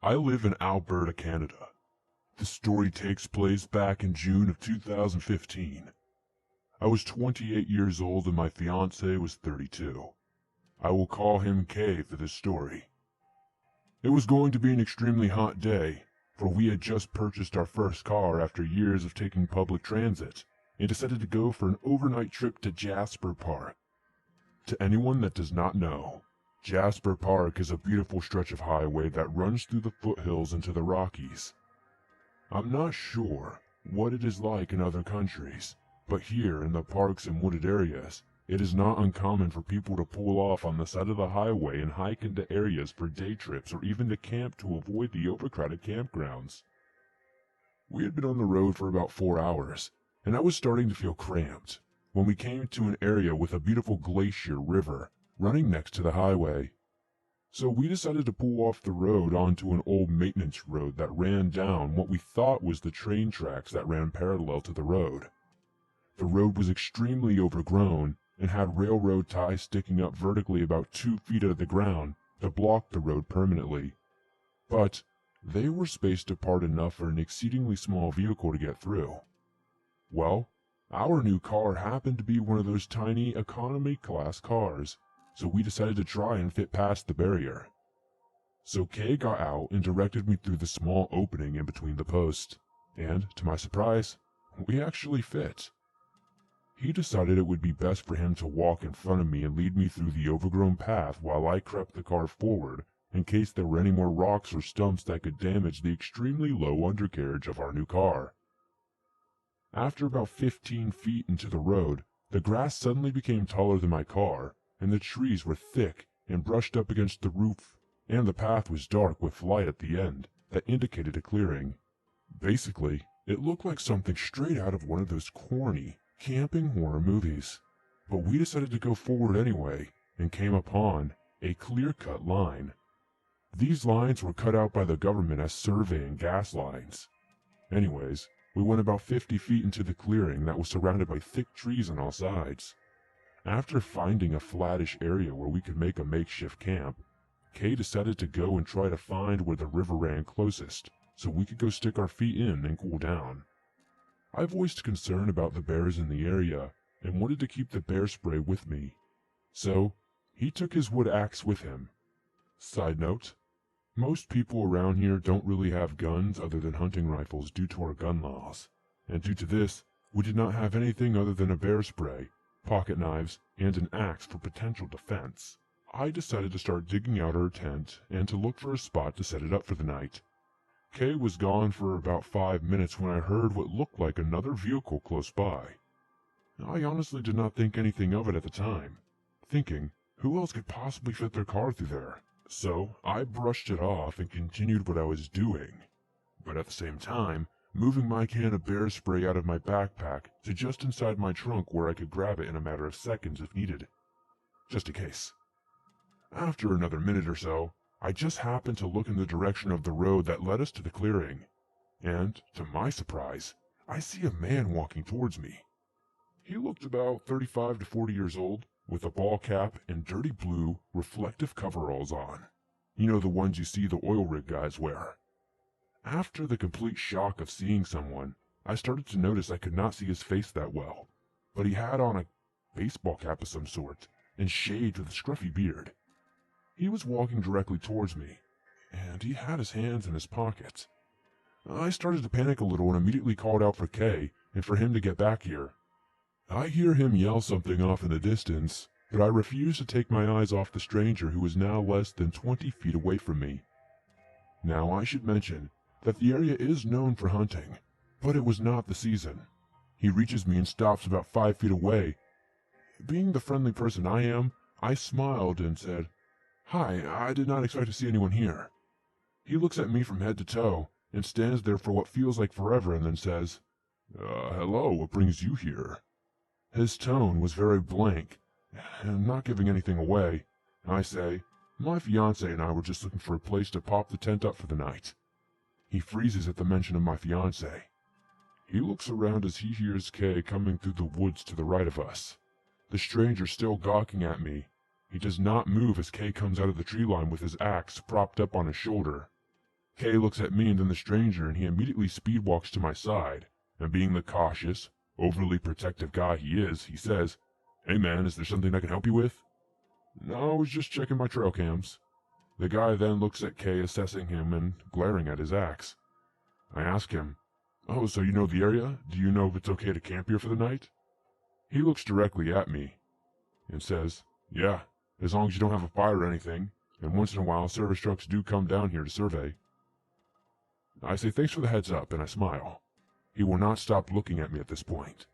I live in Alberta, Canada. This story takes place back in June of 2015. I was 28 years old and my fiancé was 32. I will call him Kay for this story. It was going to be an extremely hot day, for we had just purchased our first car after years of taking public transit, and decided to go for an overnight trip to Jasper Park. To anyone that does not know, Jasper Park is a beautiful stretch of highway that runs through the foothills into the Rockies. I'm not sure what it is like in other countries, but here in the parks and wooded areas, it is not uncommon for people to pull off on the side of the highway and hike into areas for day trips or even to camp to avoid the overcrowded campgrounds. We had been on the road for about 4 hours, and I was starting to feel cramped when we came to an area with a beautiful glacier river running next to the highway. So we decided to pull off the road onto an old maintenance road that ran down what we thought was the train tracks that ran parallel to the road. The road was extremely overgrown and had railroad ties sticking up vertically about 2 feet out of the ground to block the road permanently. But they were spaced apart enough for an exceedingly small vehicle to get through. Well, our new car happened to be one of those tiny economy class cars, so we decided to try and fit past the barrier. So Kay got out and directed me through the small opening in between the posts, and, to my surprise, we actually fit. He decided it would be best for him to walk in front of me and lead me through the overgrown path while I crept the car forward in case there were any more rocks or stumps that could damage the extremely low undercarriage of our new car. After about 15 feet into the road, the grass suddenly became taller than my car, and the trees were thick and brushed up against the roof, and the path was dark with light at the end that indicated a clearing. Basically, it looked like something straight out of one of those corny camping horror movies. But we decided to go forward anyway, and came upon a clear-cut line. These lines were cut out by the government as survey and gas lines. Anyways, we went about 50 feet into the clearing that was surrounded by thick trees on all sides. After finding a flattish area where we could make a makeshift camp, Kay decided to go and try to find where the river ran closest, so we could go stick our feet in and cool down. I voiced concern about the bears in the area, and wanted to keep the bear spray with me, so he took his wood axe with him. Side note, most people around here don't really have guns other than hunting rifles due to our gun laws, and due to this, we did not have anything other than a bear spray, pocket knives, and an axe for potential defense. I decided to start digging out our tent and to look for a spot to set it up for the night. Kay was gone for about 5 minutes when I heard what looked like another vehicle close by. I honestly did not think anything of it at the time, thinking, who else could possibly fit their car through there? So I brushed it off and continued what I was doing, but at the same time, moving my can of bear spray out of my backpack to just inside my trunk where I could grab it in a matter of seconds if needed. Just in case. After another minute or so, I just happened to look in the direction of the road that led us to the clearing, and, to my surprise, I see a man walking towards me. He looked about 35 to 40 years old, with a ball cap and dirty blue, reflective coveralls on. You know, the ones you see the oil rig guys wear. After the complete shock of seeing someone, I started to notice I could not see his face that well, but he had on a baseball cap of some sort, and shaved with a scruffy beard. He was walking directly towards me, and he had his hands in his pockets. I started to panic a little and immediately called out for Kay and for him to get back here. I hear him yell something off in the distance, but I refuse to take my eyes off the stranger who is now less than 20 feet away from me. Now I should mention that the area is known for hunting, but it was not the season. He reaches me and stops about 5 feet away. Being the friendly person I am, I smiled and said, "Hi, I did not expect to see anyone here." He looks at me from head to toe and stands there for what feels like forever and then says, "Hello, what brings you here?" His tone was very blank, and not giving anything away. I say, "My fiancé and I were just looking for a place to pop the tent up for the night." He freezes at the mention of my fiancé. He looks around as he hears Kay coming through the woods to the right of us. The stranger still gawking at me. He does not move as Kay comes out of the tree line with his axe propped up on his shoulder. Kay looks at me and then the stranger, and he immediately speed walks to my side, and being the cautious, overly protective guy he is, he says, "Hey man, is there something I can help you with?" "No, I was just checking my trail cams." The guy then looks at Kay, assessing him and glaring at his axe. I ask him, "Oh, so you know the area? Do you know if it's okay to camp here for the night?" He looks directly at me and says, "Yeah, as long as you don't have a fire or anything, and once in a while service trucks do come down here to survey." I say thanks for the heads up, and I smile. He will not stop looking at me at this point.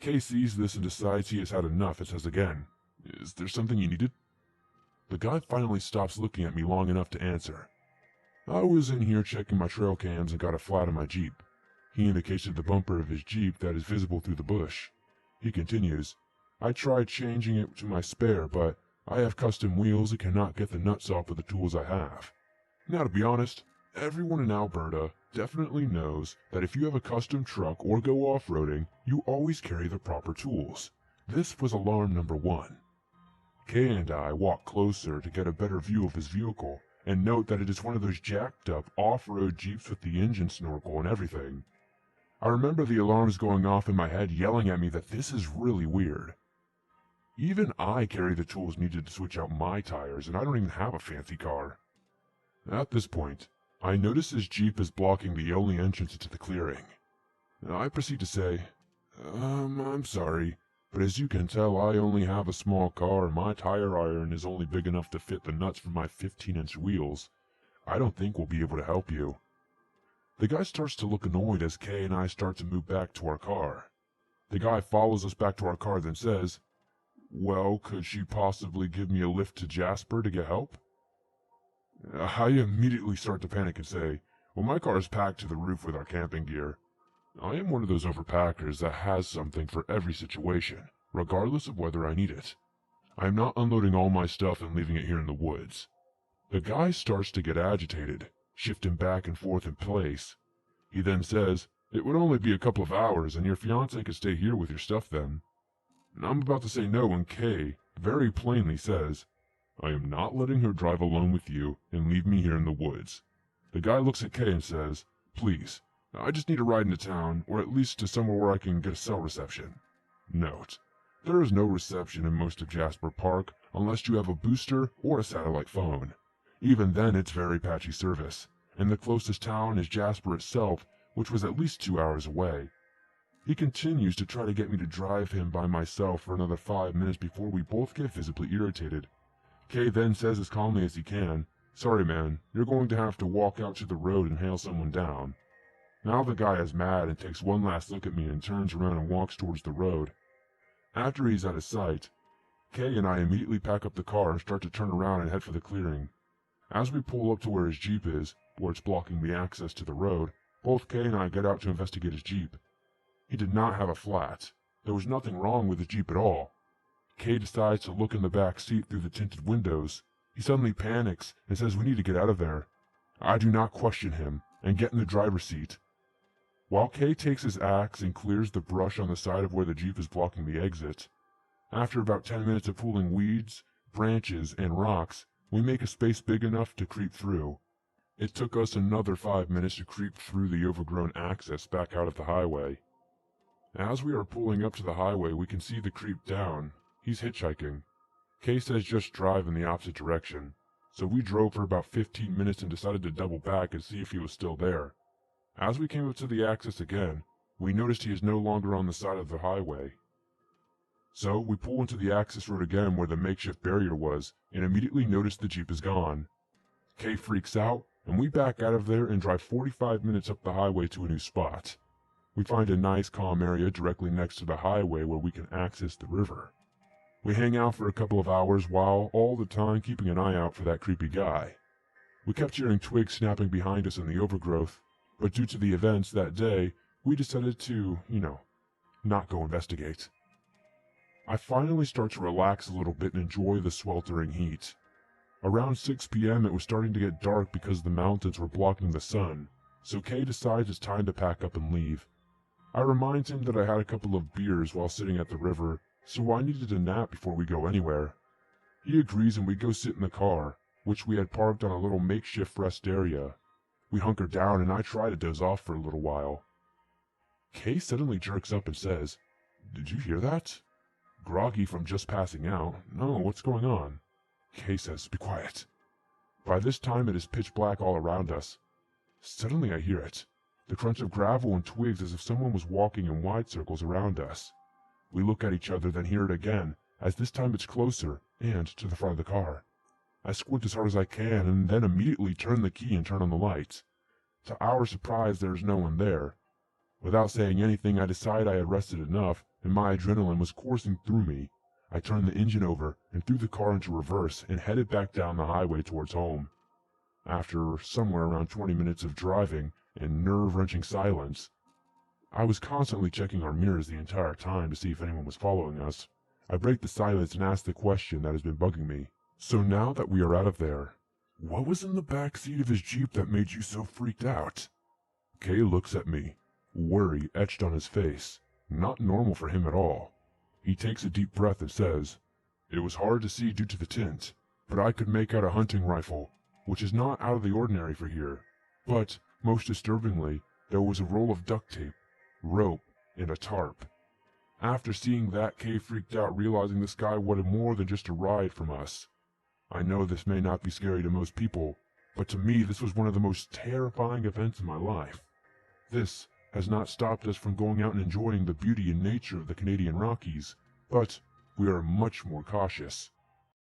Kay sees this and decides he has had enough and says again, "Is there something you needed?" The guy finally stops looking at me long enough to answer. "I was in here checking my trail cams and got a flat on my Jeep." He indicates to the bumper of his Jeep that is visible through the bush. He continues, "I tried changing it to my spare, but I have custom wheels and cannot get the nuts off with the tools I have." Now, to be honest, everyone in Alberta definitely knows that if you have a custom truck or go off-roading, you always carry the proper tools. This was alarm number 1. Kay and I walk closer to get a better view of his vehicle and note that it is one of those jacked up off-road Jeeps with the engine snorkel and everything. I remember the alarms going off in my head yelling at me that this is really weird. Even I carry the tools needed to switch out my tires, and I don't even have a fancy car. At this point, I notice his Jeep is blocking the only entrance into the clearing. I proceed to say, I'm sorry, but as you can tell, I only have a small car and my tire iron is only big enough to fit the nuts for my 15-inch wheels. I don't think we'll be able to help you." The guy starts to look annoyed as Kay and I start to move back to our car. The guy follows us back to our car, then says, "Well, could she possibly give me a lift to Jasper to get help?" I immediately start to panic and say, "Well, my car is packed to the roof with our camping gear. I am one of those overpackers that has something for every situation, regardless of whether I need it. I am not unloading all my stuff and leaving it here in the woods." The guy starts to get agitated, shifting back and forth in place. He then says, "It would only be a couple of hours, and your fiancée could stay here with your stuff then." And I'm about to say no when Kay very plainly says, "I am not letting her drive alone with you and leave me here in the woods." The guy looks at Kay and says, "Please, I just need a ride into town, or at least to somewhere where I can get a cell reception." Note: there is no reception in most of Jasper Park unless you have a booster or a satellite phone. Even then it's very patchy service, and the closest town is Jasper itself, which was at least 2 hours away. He continues to try to get me to drive him by myself for another 5 minutes before we both get visibly irritated. Kay then says as calmly as he can, "Sorry man, you're going to have to walk out to the road and hail someone down." Now the guy is mad and takes one last look at me and turns around and walks towards the road. After he's out of sight, Kay and I immediately pack up the car and start to turn around and head for the clearing. As we pull up to where his Jeep is, where it's blocking the access to the road, both Kay and I get out to investigate his Jeep. He did not have a flat. There was nothing wrong with the Jeep at all. Kay decides to look in the back seat through the tinted windows. He suddenly panics and says we need to get out of there. I do not question him and get in the driver's seat. While Kay takes his axe and clears the brush on the side of where the Jeep is blocking the exit, after about 10 minutes of pulling weeds, branches, and rocks, we make a space big enough to creep through. It took us another 5 minutes to creep through the overgrown access back out of the highway. As we are pulling up to the highway, we can see the creep down. He's hitchhiking. Kay says just drive in the opposite direction, so we drove for about 15 minutes and decided to double back and see if he was still there. As we came up to the axis again, we noticed he is no longer on the side of the highway. So we pull into the access road again where the makeshift barrier was, and immediately notice the Jeep is gone. Kay freaks out, and we back out of there and drive 45 minutes up the highway to a new spot. We find a nice calm area directly next to the highway where we can access the river. We hang out for a couple of hours while all the time keeping an eye out for that creepy guy. We kept hearing twigs snapping behind us in the overgrowth, but due to the events that day, we decided to, not go investigate. I finally start to relax a little bit and enjoy the sweltering heat. Around 6 p.m. it was starting to get dark because the mountains were blocking the sun, so Kay decides it's time to pack up and leave. I remind him that I had a couple of beers while sitting at the river, so I needed a nap before we go anywhere. He agrees and we go sit in the car, which we had parked on a little makeshift rest area. We hunker down and I try to doze off for a little while. Kay suddenly jerks up and says, "Did you hear that?" Groggy from just passing out. "No, what's going on?" Kay says, "Be quiet." By this time it is pitch black all around us. Suddenly I hear it. The crunch of gravel and twigs as if someone was walking in wide circles around us. We look at each other, then hear it again, as this time it's closer, and to the front of the car. I squint as hard as I can, and then immediately turn the key and turn on the lights. To our surprise, there is no one there. Without saying anything, I decide I had rested enough, and my adrenaline was coursing through me. I turned the engine over and threw the car into reverse and headed back down the highway towards home. After somewhere around 20 minutes of driving and nerve-wrenching silence, I was constantly checking our mirrors the entire time to see if anyone was following us. I break the silence and ask the question that has been bugging me. "So now that we are out of there, what was in the back seat of his Jeep that made you so freaked out?" Kay looks at me, worry etched on his face. Not normal for him at all. He takes a deep breath and says, "It was hard to see due to the tint, but I could make out a hunting rifle, which is not out of the ordinary for here. But, most disturbingly, there was a roll of duct tape, rope, and a tarp." After seeing that, Kay freaked out, realizing this guy wanted more than just a ride from us. I know this may not be scary to most people, but to me this was one of the most terrifying events in my life. This has not stopped us from going out and enjoying the beauty and nature of the Canadian Rockies, but we are much more cautious.